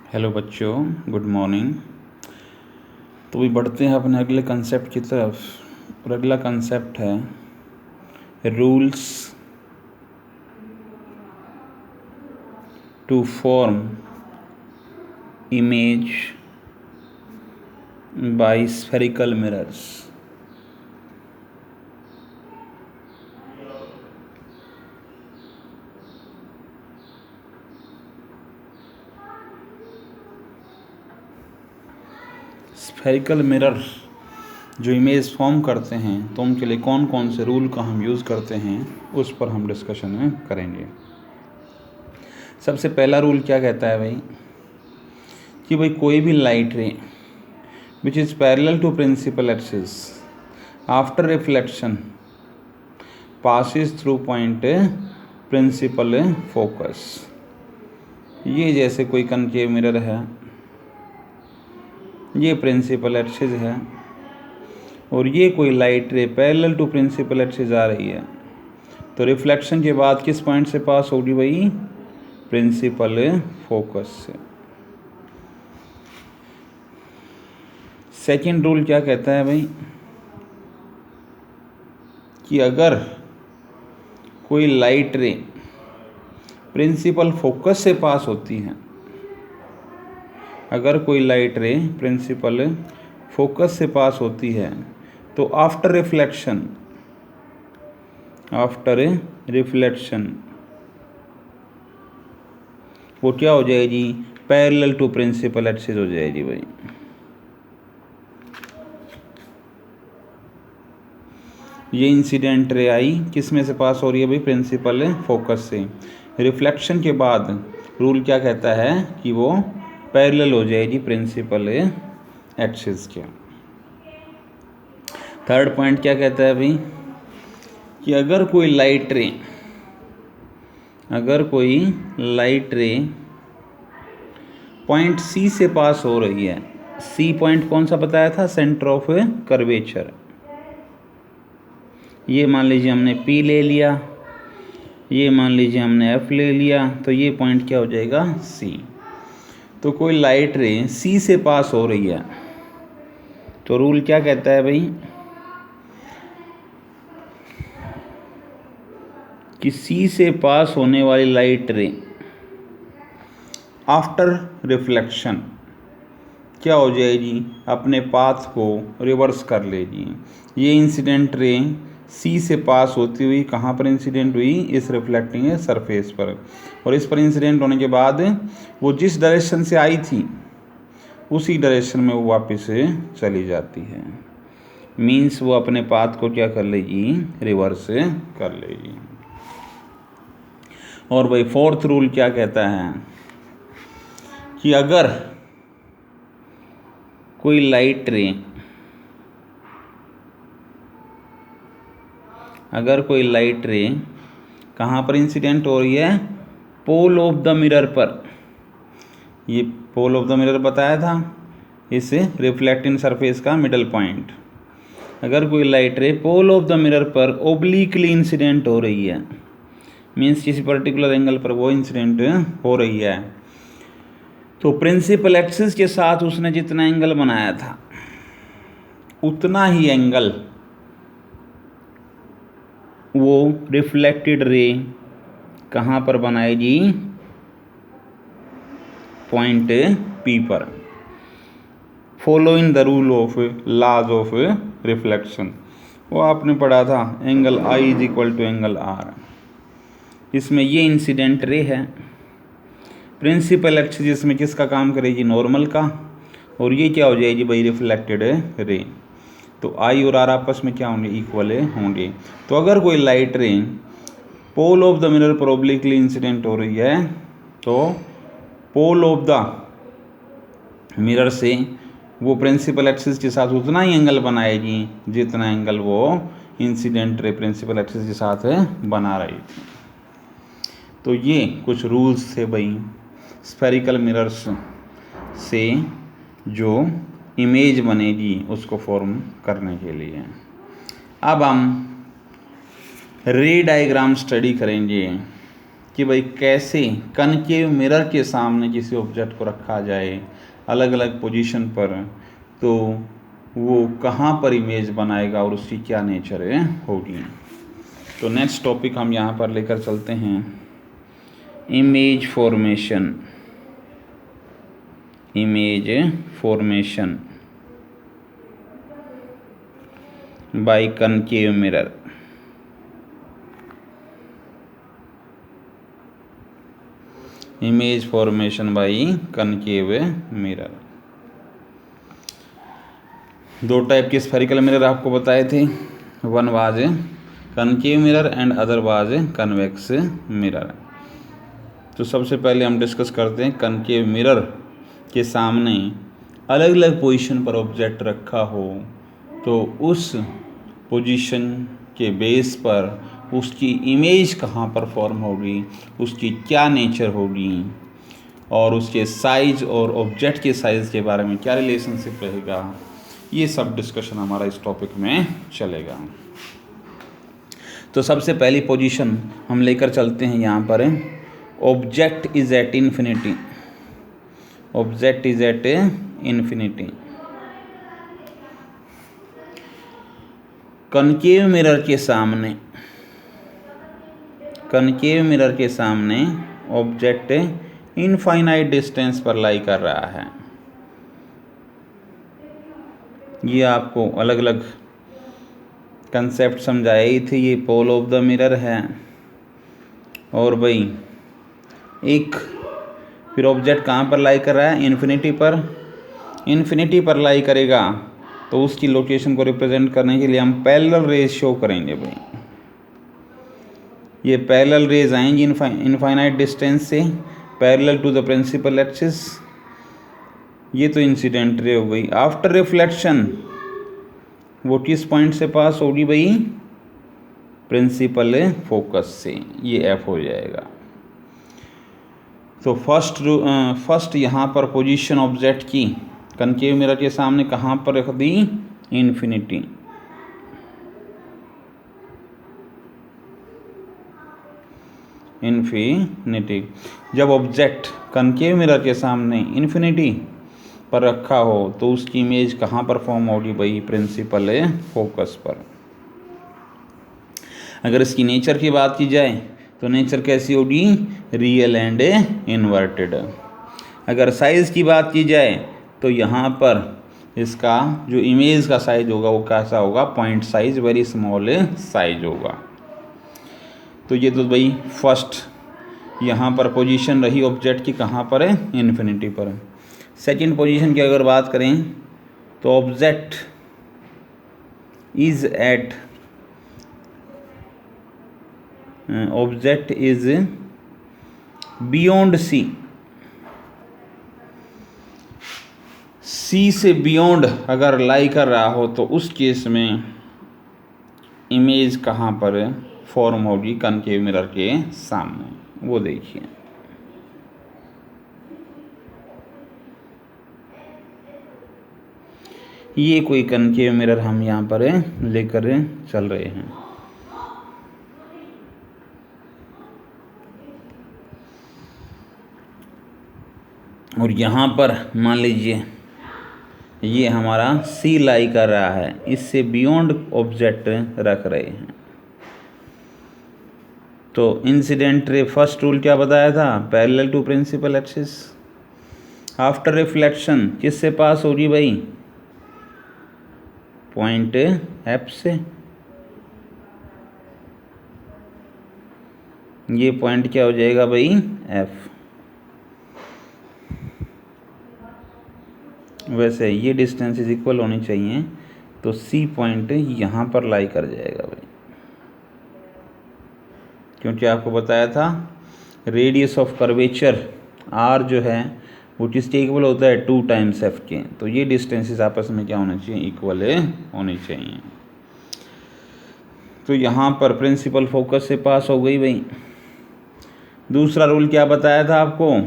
Hello बच्चों, good morning. तो भी बढ़ते हैं अपने अगले कंसेप्ट की तरफ। और अगला कंसेप्ट है rules to form image by spherical mirrors. Spherical mirror जो इमेज फॉर्म करते हैं तो उनके लिए कौन कौन से रूल का हम यूज़ करते हैं उस पर हम डिस्कशन में करेंगे। सबसे पहला रूल क्या कहता है भाई कि भाई कोई भी light ray which is parallel to principal axis after reflection passes through point principal focus. ये जैसे कोई कनकेव मिरर है, ये प्रिंसिपल एक्सिस है और ये कोई light ray parallel to principal axis आ रही है, तो रिफ्लेक्शन के बाद किस पॉइंट से पास होगी भाई? प्रिंसिपल फोकस से। सेकंड रूल क्या कहता है भाई कि अगर कोई लाइट रे प्रिंसिपल फोकस से पास होती है, अगर कोई लाइट रे प्रिंसिपल फोकस से पास होती है तो आफ्टर रिफ्लेक्शन वो क्या हो जाएगी? पैरेलल टू प्रिंसिपल एक्सिस हो जाएगी भाई। ये इंसिडेंट रे आई किस में से पास हो रही है भाई? प्रिंसिपल फोकस से। रिफ्लेक्शन के बाद रूल क्या कहता है कि वो पैरेलल हो जाएगी प्रिंसिपल एक्सिस के। थर्ड पॉइंट क्या कहता है भाई कि अगर कोई लाइट रे पॉइंट सी से पास हो रही है, सी पॉइंट कौन सा बताया था? Centre of curvature. ये मान लीजिए हमने P ले लिया, ये मान लीजिए हमने F ले लिया, तो ये पॉइंट क्या हो जाएगा? C। तो कोई लाइट रे C से पास हो रही है तो रूल क्या कहता है भाई कि C से पास होने वाली लाइट रे आफ्टर रिफ्लेक्शन क्या हो जाएगी? अपने पाथ को रिवर्स कर लेगी। ये इंसिडेंट रे सी से पास होती हुई कहाँ पर इंसिडेंट हुई? इस रिफ्लेक्टिंग सरफेस पर, और इस पर इंसिडेंट होने के बाद वो जिस डायरेक्शन से आई थी उसी डायरेक्शन में वो वापस चली जाती है। मीन्स वो अपने पाथ को क्या कर लेगी? रिवर्स कर लेगी। और भाई फोर्थ रूल क्या कहता है कि अगर कोई लाइट रे कहाँ पर इंसिडेंट हो रही है? पोल ऑफ द मिरर पर। ये पोल ऑफ द मिरर बताया था, इस रिफ्लेक्टिंग सरफेस का मिडल पॉइंट। अगर कोई light ray pole of the mirror पर ओब्लिकली इंसिडेंट हो रही है, मीन्स किसी पर्टिकुलर एंगल पर वो इंसिडेंट हो रही है, तो प्रिंसिपल एक्सिस के साथ उसने जितना एंगल बनाया था उतना ही एंगल वो रिफ्लेक्टेड रे कहाँ पर बनाएगी? पॉइंट P पर, following the rule of laws of reflection. वो आपने पढ़ा था, angle I is equal to angle R। इसमें ये इंसिडेंट रे है, प्रिंसिपल एक्सिस इसमें किसका काम करेगी? नॉर्मल का, और ये क्या हो जाएगी भाई? Reflected ray. तो I और R आपस में क्या होंगे? इक्वल होंगे। तो अगर कोई light ray pole of the mirror पर ओब्लिकली इंसिडेंट हो रही है तो पोल ऑफ द मिरर से वो प्रिंसिपल एक्सिस के साथ उतना ही एंगल बनाएगी जितना एंगल वो इंसिडेंट रे प्रिंसिपल एक्सिस के साथ बना रही थी। तो ये कुछ रूल्स थे भाई स्फेरिकल मिरर्स से जो इमेज बनेगी उसको फॉर्म करने के लिए। अब हम रे डायग्राम स्टडी करेंगे कि भाई कैसे कनकेव मिरर के सामने किसी ऑब्जेक्ट को रखा जाए अलग अलग पोजीशन पर, तो वो कहाँ पर इमेज बनाएगा और उसकी क्या नेचर होगी। तो नेक्स्ट टॉपिक हम यहाँ पर लेकर चलते हैं, image formation. Image formation by concave mirror. Image formation by concave mirror. दो टाइप के स्फेरिकल मिरर आपको बताए थे, one was concave mirror and other was convex mirror. तो सबसे पहले हम डिस्कस करते हैं कनकेव मिरर के सामने अलग अलग पोजीशन पर ऑब्जेक्ट रखा हो तो उस पोजीशन के बेस पर उसकी इमेज कहाँ पर फॉर्म होगी, उसकी क्या नेचर होगी, और उसके साइज और ऑब्जेक्ट के साइज़ के बारे में क्या रिलेशनशिप रहेगा, ये सब डिस्कशन हमारा इस टॉपिक में चलेगा। तो सबसे पहली पोजीशन हम लेकर चलते हैं यहाँ पर, object is at infinity. Object is at infinity. Concave mirror के सामने, कनकेव मिरर के सामने ऑब्जेक्ट इनफाइनाइट डिस्टेंस पर लाई कर रहा है। ये आपको अलग अलग कंसेप्ट समझाए ही थे। ये पोल ऑफ द मिरर है, और भाई एक फिर ऑब्जेक्ट कहाँ पर लाई कर रहा है, इन्फिनिटी पर। इन्फिनिटी पर लाई करेगा तो उसकी लोकेशन को रिप्रेजेंट करने के लिए हम पैरेलल रेज शो करेंगे भाई। ये पैरेलल रेज आएंगी इनफाइनाइट डिस्टेंस से parallel to the principal axis. ये तो इंसिडेंट रे हो गई। आफ्टर रिफ्लेक्शन वो किस पॉइंट से पास होगी भाई, प्रिंसिपल फोकस से, ये एफ हो जाएगा। तो फर्स्ट यहाँ पर पोजीशन ऑब्जेक्ट की कनकेव मिरर के सामने कहाँ पर रख दी, इन्फिनिटी। इन्फिनिटी। जब ऑब्जेक्ट कनकेव मिरर के सामने इन्फिनिटी पर रखा हो तो उसकी इमेज कहाँ पर फॉर्म होगी भाई, प्रिंसिपल फोकस पर। अगर इसकी नेचर की बात की जाए तो नेचर कैसी होगी, रियल एंड इन्वर्टेड। अगर साइज़ की बात की जाए तो यहाँ पर इसका जो इमेज का साइज होगा वो कैसा होगा, point size, very small size होगा। तो ये तो भाई फर्स्ट यहाँ पर पोजीशन रही ऑब्जेक्ट की, कहाँ पर है, इन्फिनिटी पर। सेकंड पोजीशन की अगर बात करें तो object is at beyond C. C से बियॉन्ड अगर लाई कर रहा हो तो उस केस में इमेज कहाँ पर फॉर्म होगी, कनकेव मिरर के सामने। वो देखिए, ये कोई कनकेव मिरर हम यहाँ पर लेकर चल रहे हैं। और यहाँ पर मान लीजिए ये हमारा सी लाई कर रहा है, इससे बियॉन्ड ऑब्जेक्ट रख रहे हैं। तो इंसिडेंट रे फर्स्ट रूल क्या बताया था, parallel to principal axis. After reflection किससे पास होगी भाई, पॉइंट एफ से। ये पॉइंट क्या हो जाएगा भाई, एफ। वैसे ये डिस्टेंसेस इक्वल होनी चाहिए, तो सी पॉइंट यहाँ पर लाई कर जाएगा भाई, क्योंकि आपको बताया था रेडियस ऑफ कर्वेचर आर जो है वो किसके इक्वल होता है, 2 टाइम्स एफ के। तो ये डिस्टेंसेस आपस में क्या होने चाहिए, इक्वल होनी चाहिए। तो यहाँ पर प्रिंसिपल फोकस से पास हो गई भाई। दूसरा रूल क्या बताया था आपको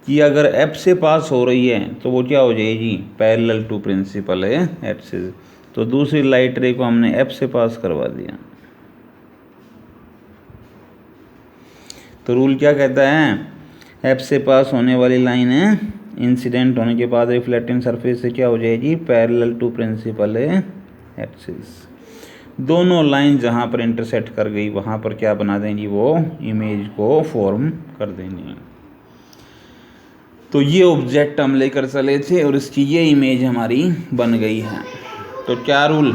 कि अगर एफ से पास हो रही है तो वो क्या हो जाएगी, पैरेलल टू प्रिंसिपल एक्सिस। तो दूसरी लाइट रे को हमने एफ से पास करवा दिया। तो रूल क्या कहता है, एफ से पास होने वाली लाइन है इंसिडेंट होने के बाद रिफ्लेक्टिंग सरफेस से क्या हो जाएगी, पैरेलल टू प्रिंसिपल एक्सिस। दोनों लाइन जहाँ पर इंटरसेक्ट कर गई वहाँ पर क्या बना देंगी, वो इमेज को फॉर्म कर देंगे। तो ये ऑब्जेक्ट हम लेकर चले थे और इसकी ये इमेज हमारी बन गई है। तो क्या रूल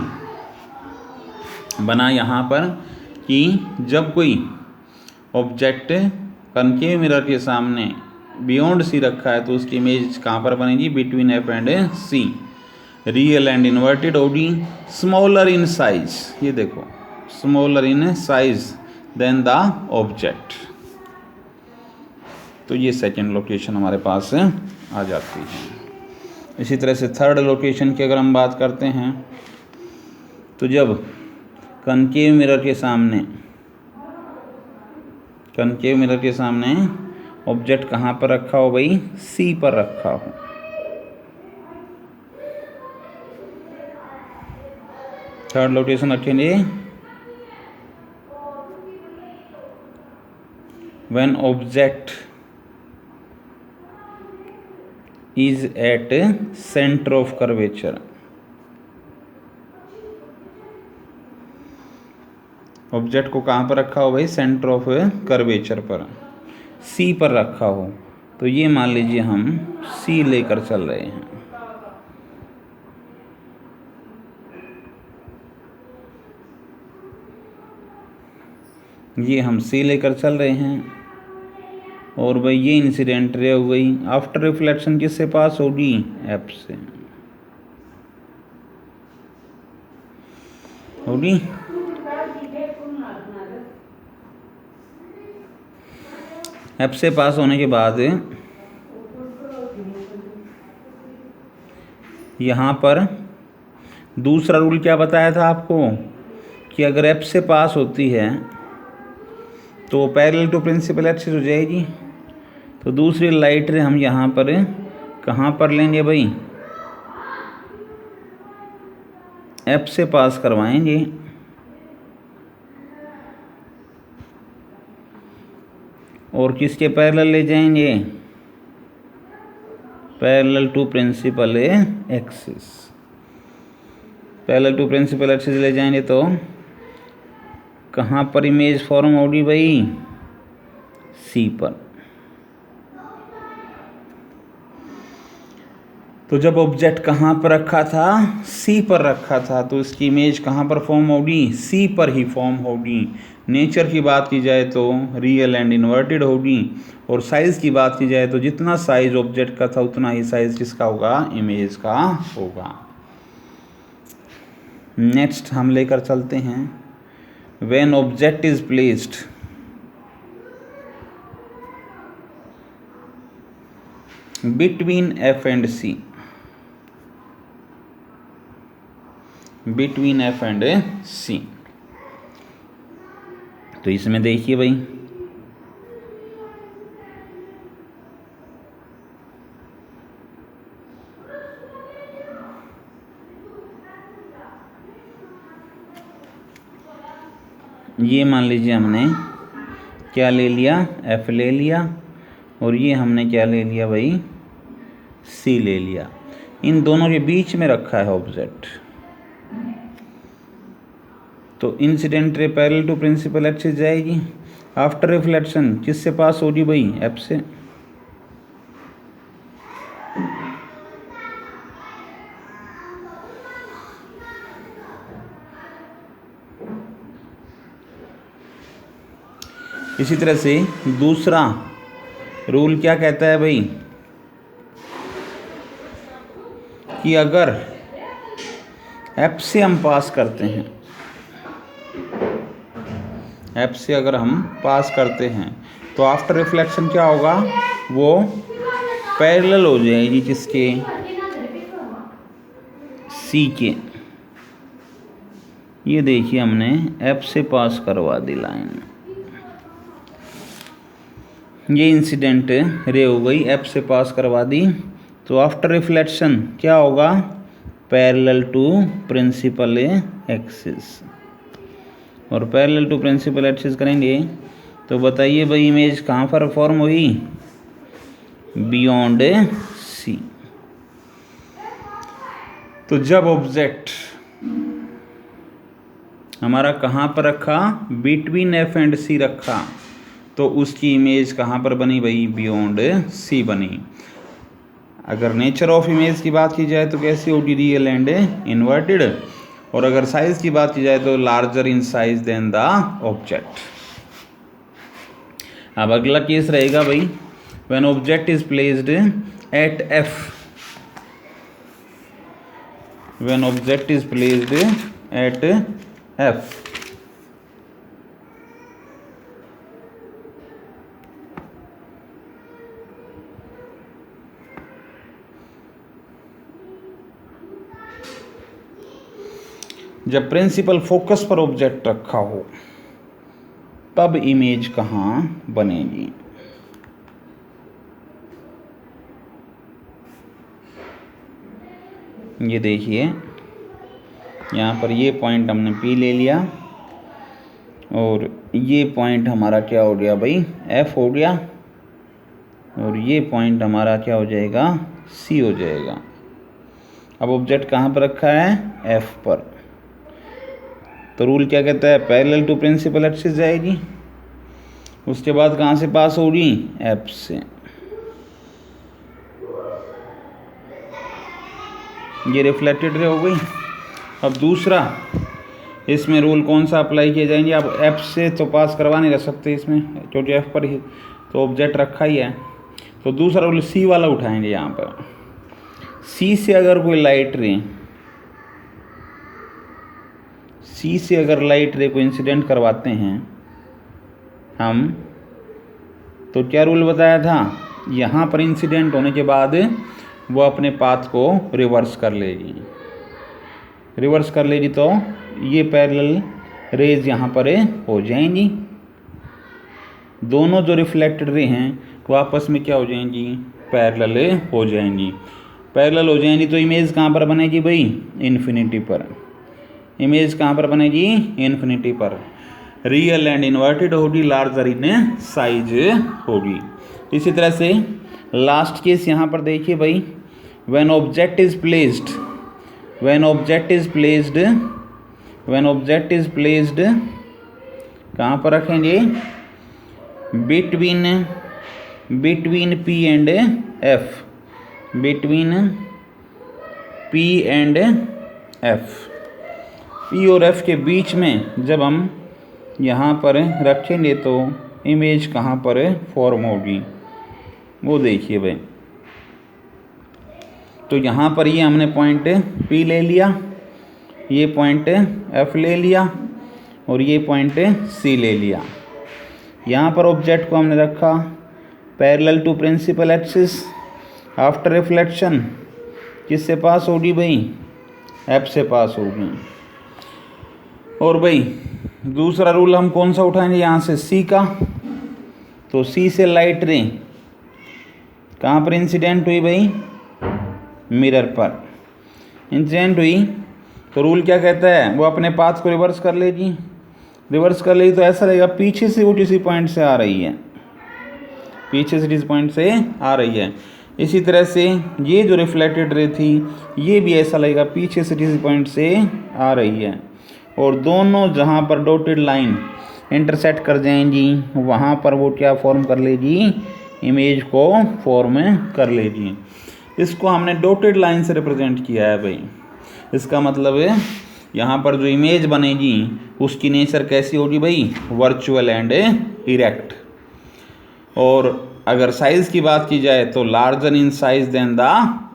बना यहाँ पर कि जब कोई ऑब्जेक्ट कनकेव मिरर के सामने बियॉन्ड सी रखा है तो उसकी इमेज कहाँ पर बनेगी, between F and C. Real and inverted ओडी स्मॉलर इन साइज, ये देखो smaller in size than the object. तो ये सेकंड लोकेशन हमारे पास आ जाती है। इसी तरह से थर्ड लोकेशन की अगर हम बात करते हैं तो जब कनकेव मिरर के सामने ऑब्जेक्ट कहाँ पर रखा हो भाई, सी पर रखा हो। थर्ड लोकेशन रखेंगे when object is at centre of curvature. Object को कहाँ पर रखा हो भाई, सेंटर ऑफ कर्वेचर पर, सी पर रखा हो। तो ये मान लीजिए हम सी लेकर चल रहे हैं। ये हम सी लेकर चल रहे हैं और भाई ये इंसिडेंट रे हो गई आफ्टर रिफ्लेक्शन किससे पास होगी, एफ से होगी। एफ से पास होने के बाद यहाँ पर दूसरा रूल क्या बताया था आपको कि अगर एफ से पास होती है तो पैरेलल टू प्रिंसिपल एक्सिस हो जाएगी। तो दूसरी लाइट रे हम यहाँ पर कहाँ पर लेंगे भाई, एफ से पास करवाएंगे और किसके पैरेलल ले जाएंगे, parallel to principal axis. Parallel to principal axis ले जाएंगे तो कहाँ पर इमेज फॉर्म होगी भाई, सी पर। तो जब ऑब्जेक्ट कहाँ पर रखा था, सी पर रखा था, तो इसकी इमेज कहाँ पर फॉर्म होगी, सी पर ही फॉर्म होगी। नेचर की बात की जाए तो रियल एंड इन्वर्टेड होगी और साइज़ की बात की जाए तो जितना साइज ऑब्जेक्ट का था उतना ही साइज किसका होगा, इमेज का होगा। नेक्स्ट हम लेकर चलते हैं when object is placed between F and C, between F and C. तो इसमें देखिए भाई ये मान लीजिए हमने क्या ले लिया, एफ ले लिया और ये हमने क्या ले लिया भाई, सी ले लिया। इन दोनों के बीच में रखा है ऑब्जेक्ट। तो incident ray parallel to principal axis जाएगी। आफ्टर रिफ्लेक्शन किससे पास होगी भाई, एफ से। इसी तरह से दूसरा रूल क्या कहता है भाई कि अगर एफ से हम पास करते हैं, एफ से अगर हम पास करते हैं तो आफ्टर रिफ्लेक्शन क्या होगा, वो पैरेलल हो जाएगी किसके, सी के। ये देखिए हमने एफ से पास करवा दी लाइन, ये इंसिडेंट रे हो गई, एफ से पास करवा दी। तो आफ्टर रिफ्लेक्शन क्या होगा, पैरेलल टू प्रिंसिपल एक्सिस। और पैरेलल टू प्रिंसिपल एक्सिस करेंगे तो बताइए भाई इमेज कहाँ पर फॉर्म हुई? Beyond C. तो जब ऑब्जेक्ट हमारा कहाँ पर रखा? बिटवीन एफ एंड सी रखा, तो उसकी इमेज कहाँ पर बनी भाई? बियॉन्ड सी बनी। अगर नेचर ऑफ इमेज की बात की जाए तो कैसी होगी? Real and inverted. और अगर साइज की बात की जाए तो larger in size than the object. अब अगला केस रहेगा भाई, when object is placed at F, when object is placed at F, जब प्रिंसिपल फोकस पर ऑब्जेक्ट रखा हो तब इमेज कहाँ बनेगी? ये देखिए यहाँ पर ये पॉइंट हमने P ले लिया और ये पॉइंट हमारा क्या हो गया भाई? F हो गया, और ये पॉइंट हमारा क्या हो जाएगा? C हो जाएगा। अब ऑब्जेक्ट कहाँ पर रखा है? F पर। तो रूल क्या कहता है? पैरेलल टू प्रिंसिपल एक्सिस जाएगी, उसके बाद कहाँ से पास होगी? F से। ये रिफ्लेक्टेड रे हो गई। अब दूसरा, इसमें रूल कौन सा अप्लाई किए जाएंगे? अब F से तो पास करवा नहीं रह सकते इसमें, क्योंकि F पर ही तो ऑब्जेक्ट रखा ही है। तो दूसरा रूल C वाला उठाएंगे यहाँ पर। C से अगर कोई लाइट रे, C से अगर लाइट रे को इंसिडेंट करवाते हैं हम, तो क्या रूल बताया था? यहाँ पर इंसिडेंट होने के बाद वो अपने पाथ को रिवर्स कर लेगी। रिवर्स कर लेगी तो ये पैरेलल रेज यहाँ पर हो जाएंगी। दोनों जो रिफ्लेक्टेड रे हैं वो आपस में क्या हो जाएंगी? पैरेलल हो जाएंगी। पैरेलल हो जाएंगी तो इमेज कहाँ पर बनेगी भाई? इन्फिनिटी पर। इमेज कहाँ पर बनेगी? इन्फिनिटी पर। रियल एंड इन्वर्टेड होगी, लार्जर इन साइज होगी। इसी तरह से लास्ट केस यहाँ पर देखिए भाई, when object is placed, when object is placed, when object is placed कहाँ पर रखेंगे? Between P and F, between P and F, P और F के बीच में जब हम यहाँ पर रखेंगे तो इमेज कहाँ पर फॉर्म होगी? वो देखिए भाई। तो यहाँ पर ये हमने पॉइंट P ले लिया, ये पॉइंट F ले लिया और ये पॉइंट C ले लिया। यहाँ पर ऑब्जेक्ट को हमने रखा parallel to principal axis. After reflection किससे पास होगी भाई? F से पास होगी। और भाई दूसरा रूल हम कौन सा उठाएंगे यहाँ से? C का। तो C से लाइट रे कहाँ पर इंसिडेंट हुई भाई? मिरर पर इंसिडेंट हुई, तो रूल क्या कहता है? वो अपने पाथ को रिवर्स कर लेगी। रिवर्स कर लेगी तो ऐसा रहेगा पीछे से वो किसी पॉइंट से आ रही है, पीछे से किसी पॉइंट से आ रही है। इसी तरह से ये जो रिफ्लेक्टेड रे थी ये भी ऐसा लगेगा पीछे से किसी पॉइंट से आ रही है, और दोनों जहाँ पर डॉटेड लाइन इंटरसेक्ट कर जाएंगी वहाँ पर वो क्या फॉर्म कर लेगी? इमेज को फॉर्म कर लेगी। इसको हमने डॉटेड लाइन से रिप्रेजेंट किया है भाई। इसका मतलब है यहाँ पर जो इमेज बनेगी उसकी नेचर कैसी होगी भाई? Virtual and erect. और अगर साइज़ की बात की जाए तो larger in size than the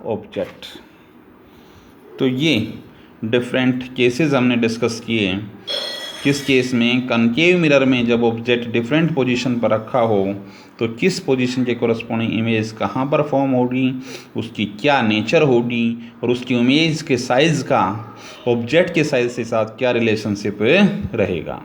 object. तो ये डिफरेंट केसेस हमने डिस्कस किए। किस केस में? कनकेव मिरर में जब ऑब्जेक्ट डिफरेंट पोजीशन पर रखा हो तो किस पोजीशन के कोरस्पॉन्डिंग इमेज कहाँ पर फॉर्म होगी, उसकी क्या नेचर होगी, और उसकी इमेज के साइज़ का ऑब्जेक्ट के साइज़ के साथ क्या रिलेशनशिप रहेगा।